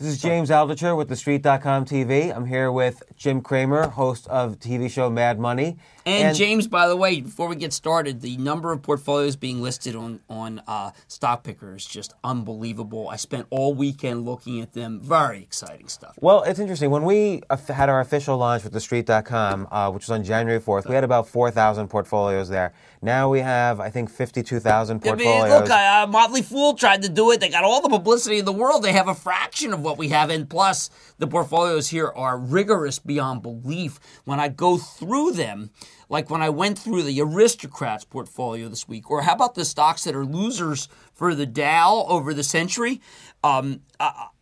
This is James Altucher with TheStreet.com TV. I'm here with Jim Cramer, host of TV show Mad Money. And James, by the way, before we get started, the number of portfolios being listed on Stock Picker is just unbelievable. I spent all weekend looking at them. Very exciting stuff. Well, it's interesting. When we had our official launch with TheStreet.com, which was on January 4th, we had about 4,000 portfolios there. Now we have, I think, 52,000 portfolios. Look, Motley Fool tried to do it. They got all the publicity in the world. They have a fraction of what we have. And plus, the portfolios here are rigorous beyond belief. When I go through them, like when I went through the Aristocrats portfolio this week, or how about the stocks that are losers for the Dow over the century, I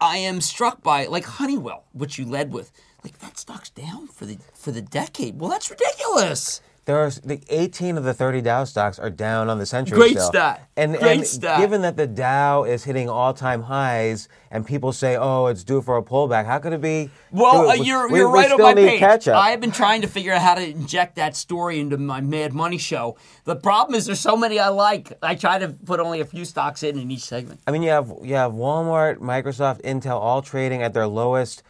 am struck by, like Honeywell, which you led with. Like, that stock's down for the decade. Well, that's ridiculous. There's 18 of the 30 Dow stocks are down on the century Great still. stat. And given that the Dow is hitting all-time highs and people say, oh, it's due for a pullback, how could it be? Well, you're right on my page. Catch-up. I have been trying to figure out how to inject that story into my Mad Money show. The problem is there's so many I like. I try to put only a few stocks in each segment. I mean, you have Walmart, Microsoft, Intel all trading at their lowest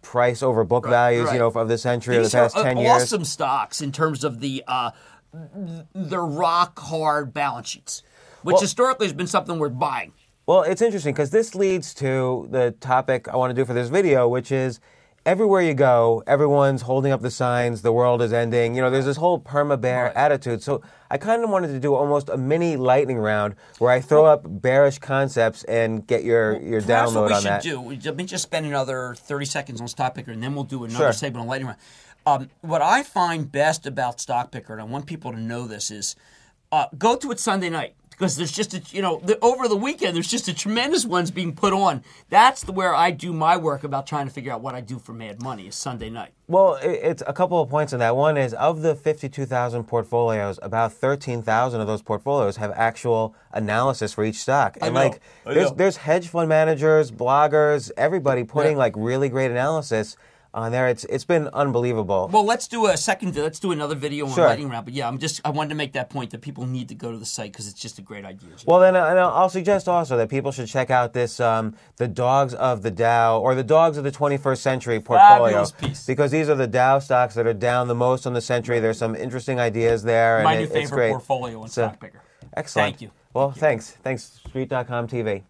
price over book values, you know, of the century, of the past 10 years. These are awesome stocks in terms of their rock hard balance sheets, which historically has been something worth buying. Well, it's interesting because this leads to the topic I want to do for this video, which is everywhere you go, everyone's holding up the signs, the world is ending. You know, there's this whole perma-bear attitude. So I kind of wanted to do almost a mini lightning round where I throw up bearish concepts and get your download on that. What we should do, let me just spend another 30 seconds on Stock Picker, and then we'll do another segment on lightning round. What I find best about Stock Picker, and I want people to know this, is go to it Sunday night. Because there's just, over the weekend, there's just a tremendous ones being put on. That's where I do my work about trying to figure out what I do for Mad Money is Sunday night. Well, it's a couple of points on that. One is, of the 52,000 portfolios, about 13,000 of those portfolios have actual analysis for each stock. And there's hedge fund managers, bloggers, everybody putting like really great analysis on there. It's been unbelievable. Well, let's do another video on lightning round. But yeah, I wanted to make that point that people need to go to the site because it's just a great idea. Well, then I'll suggest also that people should check out this the Dogs of the Dow, or the Dogs of the 21st Century portfolio. Fabulous piece. Because these are the Dow stocks that are down the most on the century. There's some interesting ideas there. My new favorite portfolio on Stock Picker. Excellent. Thank you. Well, thanks. Thanks, Street.com TV.